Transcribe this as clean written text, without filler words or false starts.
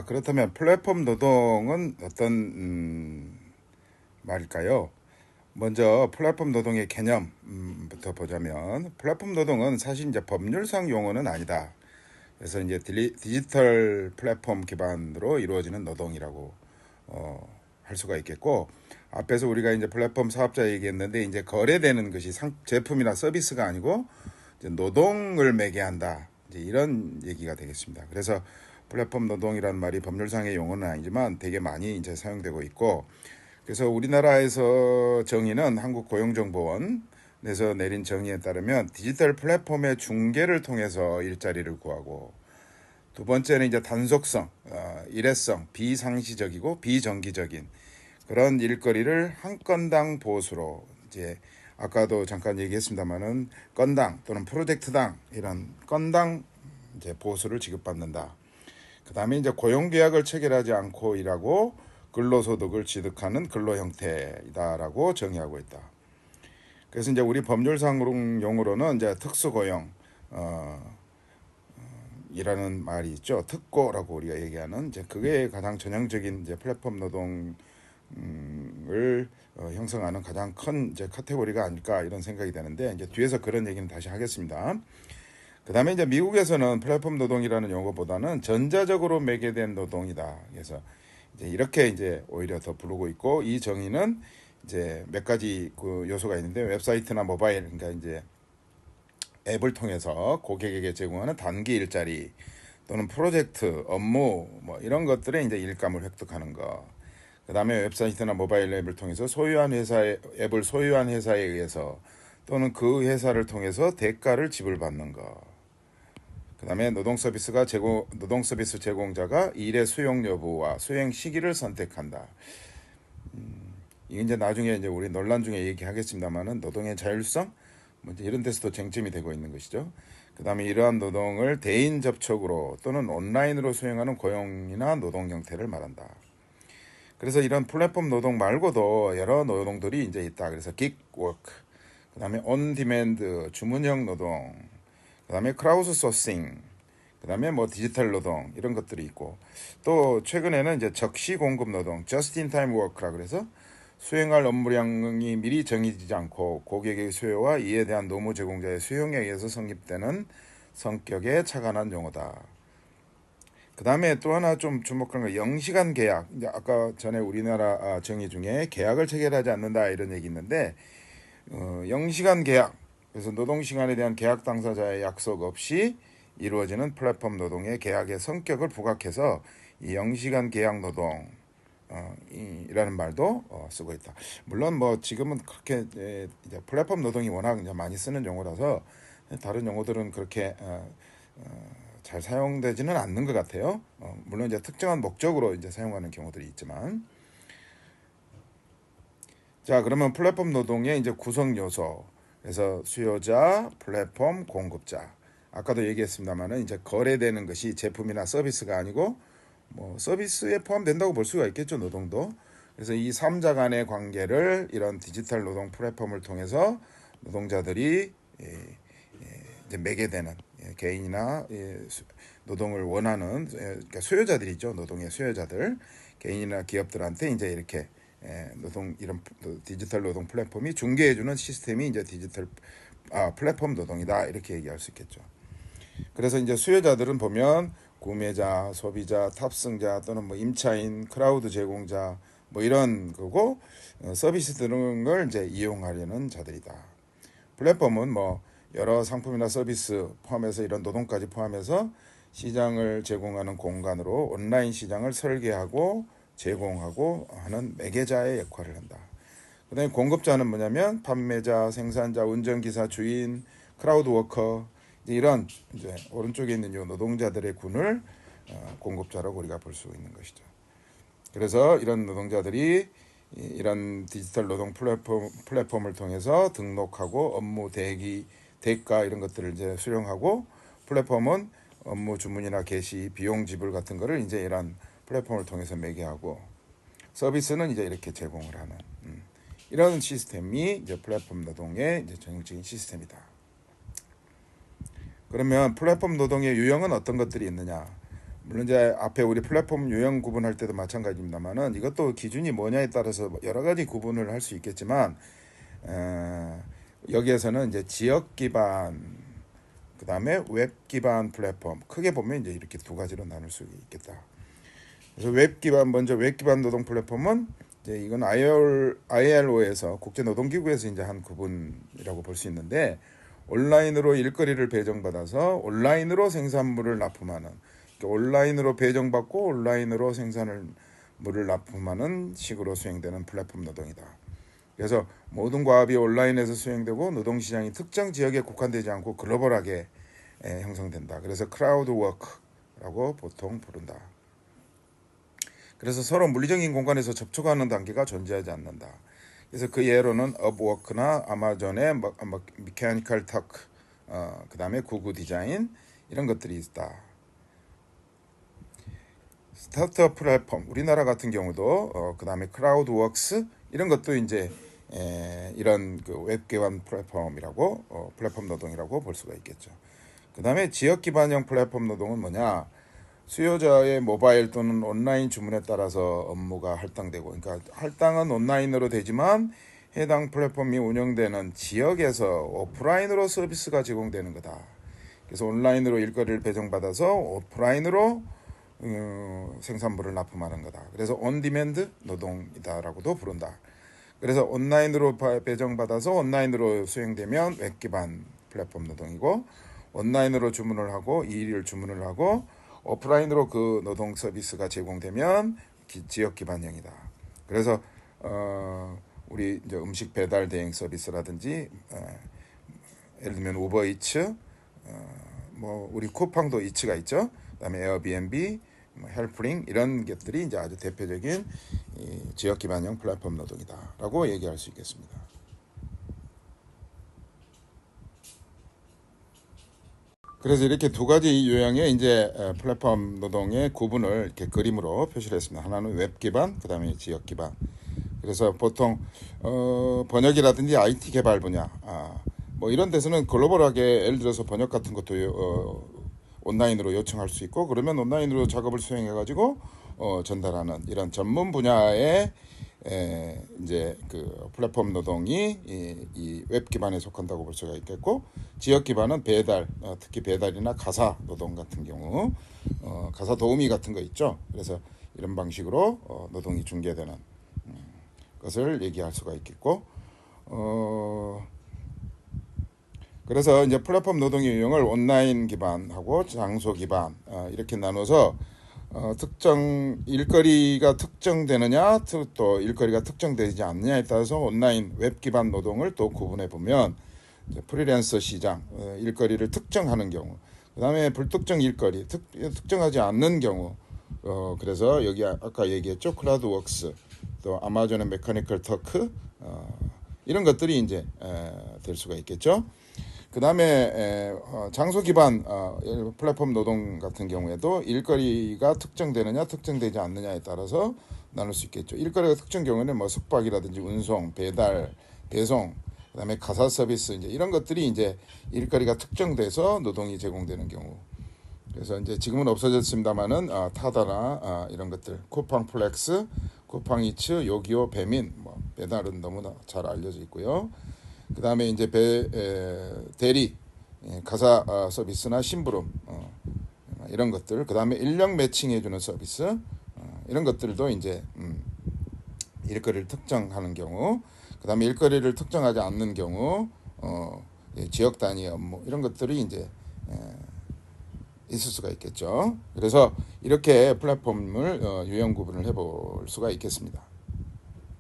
그렇다면 플랫폼 노동은 어떤 말일까요? 먼저 플랫폼 노동의 개념부터 보자면 플랫폼 노동은 사실 이제 법률상 용어는 아니다. 그래서 이제 디지털 플랫폼 기반으로 이루어지는 노동이라고 할 수가 있겠고, 앞에서 우리가 이제 플랫폼 사업자 얘기했는데 이제 거래되는 것이 제품이나 서비스가 아니고 이제 노동을 매개한다. 이제 이런 얘기가 되겠습니다. 그래서 플랫폼 노동이라는 말이 법률상의 용어는 아니지만 되게 많이 이제 사용되고 있고, 그래서 우리나라에서 정의는 한국고용정보원에서 내린 정의에 따르면 디지털 플랫폼의 중개를 통해서 일자리를 구하고, 두 번째는 이제 단속성, 일회성, 비상시적이고 비정기적인 그런 일거리를 한 건당 보수로, 이제 아까도 잠깐 얘기했습니다만은 건당 또는 프로젝트당 이런 건당 이제 보수를 지급받는다. 그다음에 이제 고용계약을 체결하지 않고 일하고 근로소득을 취득하는 근로 형태이다라고 정의하고 있다. 그래서 이제 우리 법률상 용어로는 이제 특수고용 이라는 말이 있죠. 특고라고 우리가 얘기하는 이제 그게 가장 전형적인 이제 플랫폼 노동을 형성하는 가장 큰 이제 카테고리가 아닐까 이런 생각이 되는데, 이제 뒤에서 그런 얘기는 다시 하겠습니다. 그다음에 이제 미국에서는 플랫폼 노동이라는 용어보다는 전자적으로 매개된 노동이다. 그래서 이제 이렇게 이제 오히려 더 부르고 있고, 이 정의는 이제 몇 가지 그 요소가 있는데, 웹사이트나 모바일, 그러니까 이제 앱을 통해서 고객에게 제공하는 단기 일자리 또는 프로젝트, 업무 뭐 이런 것들에 이제 일감을 획득하는 거. 그다음에 웹사이트나 모바일 앱을 통해서 앱을 소유한 회사에 의해서 또는 그 회사를 통해서 대가를 지불받는 거. 그다음에 노동 서비스 제공자가 일의 수용 여부와 수행 시기를 선택한다. 이게 이제 나중에 이제 우리 논란 중에 얘기하겠습니다만은 노동의 자율성 뭐 이런 데서도 쟁점이 되고 있는 것이죠. 그다음에 이러한 노동을 대인 접촉으로 또는 온라인으로 수행하는 고용이나 노동 형태를 말한다. 그래서 이런 플랫폼 노동 말고도 여러 노동들이 이제 있다. 그래서 긱워크, 그다음에 온디맨드 주문형 노동, 그다음에 크라우드 소싱, 그다음에 뭐 디지털 노동 이런 것들이 있고, 또 최근에는 이제 적시 공급 노동, just in time work라 그래서 수행할 업무량이 미리 정해지지 않고 고객의 수요와 이에 대한 노무 제공자의 수용에 의해서 성립되는 성격에 착안한 용어다. 그 다음에 또 하나 좀 주목하는 건 영시간 계약. 이제 아까 전에 우리나라 정의 중에 계약을 체결하지 않는다 이런 얘기 있는데, 영시간 계약. 그래서 노동시간에 대한 계약 당사자의 약속 없이 이루어지는 플랫폼 노동의 계약의 성격을 부각해서 이 영시간 계약 노동 이라는 말도 쓰고 있다. 물론 뭐 지금은 그렇게 이제 플랫폼 노동이 워낙 이제 많이 쓰는 용어라서 다른 용어들은 그렇게 잘 사용되지는 않는 것 같아요. 물론 이제 특정한 목적으로 이제 사용하는 경우들이 있지만, 자 그러면 플랫폼 노동의 이제 구성 요소. 그래서 수요자, 플랫폼, 공급자. 아까도 얘기했습니다만은 이제 거래되는 것이 제품이나 서비스가 아니고 뭐 서비스에 포함된다고 볼 수가 있겠죠, 노동도. 그래서 이 3자 간의 관계를 이런 디지털 노동 플랫폼을 통해서 노동자들이 이제 매개되는 개인이나 노동을 원하는 그러니까 수요자들이죠, 노동의 수요자들, 개인이나 기업들한테 이제 이렇게 이런 디지털 노동 플랫폼이 중개해주는 시스템이 이제 플랫폼 노동이다 이렇게 얘기할 수 있겠죠. 그래서 이제 수요자들은 보면 구매자, 소비자, 탑승자 또는 뭐 임차인, 크라우드 제공자 뭐 이런 거고, 서비스 등을 이제 이용하려는 자들이다. 플랫폼은 뭐 여러 상품이나 서비스 포함해서 이런 노동까지 포함해서 시장을 제공하는 공간으로 온라인 시장을 설계하고 제공하고 하는 매개자의 역할을 한다. 그다음에 공급자는 뭐냐면 판매자, 생산자, 운전기사, 주인, 크라우드 워커 이런 이제 오른쪽에 있는 이 노동자들의 군을 공급자라고 우리가 볼 수 있는 것이죠. 그래서 이런 노동자들이 이런 디지털 노동 플랫폼을 통해서 등록하고 업무 대가 이런 것들을 이제 수령하고, 플랫폼은 업무 주문이나 개시, 비용 지불 같은 거를 이제 이런 플랫폼을 통해서 매개하고, 서비스는 이제 이렇게 제공을 하는 이런 시스템이 이제 플랫폼 노동의 이제 전형적인 시스템이다. 그러면 플랫폼 노동의 유형은 어떤 것들이 있느냐? 물론 이제 앞에 우리 플랫폼 유형 구분할 때도 마찬가지입니다만은 이것도 기준이 뭐냐에 따라서 여러 가지 구분을 할 수 있겠지만 여기에서는 이제 지역 기반 그다음에 웹 기반 플랫폼 크게 보면 이제 이렇게 두 가지로 나눌 수 있겠다. 그래서 웹 기반 먼저 웹 기반 노동 플랫폼은 이제 이건 ILO에서 국제 노동기구에서 이제 한 구분이라고 볼 수 있는데 온라인으로 일거리를 배정받아서 온라인으로 생산물을 납품하는 온라인으로 배정받고 온라인으로 생산물을 납품하는 식으로 수행되는 플랫폼 노동이다. 그래서 모든 과업이 온라인에서 수행되고 노동시장이 특정 지역에 국한되지 않고 글로벌하게 형성된다. 그래서 크라우드 워크라고 보통 부른다. 그래서 서로 물리적인 공간에서 접촉하는 단계가 존재하지 않는다. 그래서 그 예로는 업워크나 아마존의 미케니컬 터크, 그 다음에 구글 디자인 이런 것들이 있다. 스타트업 플랫폼 우리나라 같은 경우도 그 다음에 크라우드웍스 이런 것도 이제 이런 그 웹 기반 플랫폼이라고 플랫폼 노동이라고 볼 수가 있겠죠. 그 다음에 지역 기반형 플랫폼 노동은 뭐냐? 수요자의 모바일 또는 온라인 주문에 따라서 업무가 할당되고, 그러니까 할당은 온라인으로 되지만 해당 플랫폼이 운영되는 지역에서 오프라인으로 서비스가 제공되는 거다. 그래서 온라인으로 일거리를 배정받아서 오프라인으로 생산물을 납품하는 거다. 그래서 온디맨드 노동이다라고도 부른다. 그래서 온라인으로 배정받아서 온라인으로 수행되면 웹 기반 플랫폼 노동이고, 온라인으로 주문을 하고 일일 주문을 하고 오프라인으로 그 노동 서비스가 제공되면 지역 기반형이다. 그래서 우리 이제 음식 배달 대행 서비스라든지 예를 들면 우버이츠, 뭐 우리 쿠팡도 이츠가 있죠. 그다음에 에어비앤비, 헬프링 이런 것들이 이제 아주 대표적인 지역 기반형 플랫폼 노동이다라고 얘기할 수 있겠습니다. 그래서 이렇게 두 가지 유형의 이제 플랫폼 노동의 구분을 이렇게 그림으로 표시를 했습니다. 하나는 웹 기반, 그다음에 지역 기반. 그래서 보통 번역이라든지 IT 개발 분야, 뭐 이런 데서는 글로벌하게 예를 들어서 번역 같은 것도 온라인으로 요청할 수 있고, 그러면 온라인으로 작업을 수행해가지고 전달하는 이런 전문 분야의 이제 그 플랫폼 노동이 이 웹 기반에 속한다고 볼 수가 있겠고, 지역 기반은 배달, 특히 배달이나 가사 노동 같은 경우, 가사 도우미 같은 거 있죠. 그래서 이런 방식으로 노동이 중개되는 것을 얘기할 수가 있겠고, 그래서 이제 플랫폼 노동의 유형을 온라인 기반하고 장소 기반 이렇게 나눠서 특정 일거리가 특정되느냐 또 일거리가 특정되지 않느냐에 따라서 온라인 웹 기반 노동을 또 구분해 보면 프리랜서 시장 일거리를 특정하는 경우, 그다음에 불특정 일거리 특정하지 않는 경우, 그래서 여기 아까 얘기했죠. 클라우드웍스, 또 아마존의 메커니컬 터크 이런 것들이 이제 될 수가 있겠죠. 그 다음에 장소 기반 플랫폼 노동 같은 경우에도 일거리가 특정되느냐 특정되지 않느냐에 따라서 나눌 수 있겠죠. 일거리가 특정 경우에는 뭐 숙박이라든지 운송, 배달, 배송, 그 다음에 가사 서비스 이제 이런 것들이 이제 일거리가 특정돼서 노동이 제공되는 경우. 그래서 이제 지금은 없어졌습니다만은 타다나 이런 것들, 쿠팡 플렉스, 쿠팡 이츠, 요기요, 배민, 뭐 배달은 너무나 잘 알려져 있고요. 그 다음에 이제 대리, 가사 서비스나 심부름 이런 것들, 그 다음에 인력 매칭해주는 서비스 이런 것들도 이제 일거리를 특정하는 경우, 그 다음에 일거리를 특정하지 않는 경우, 지역 단위 업무 이런 것들이 이제 있을 수가 있겠죠. 그래서 이렇게 플랫폼을 유형 구분을 해볼 수가 있겠습니다.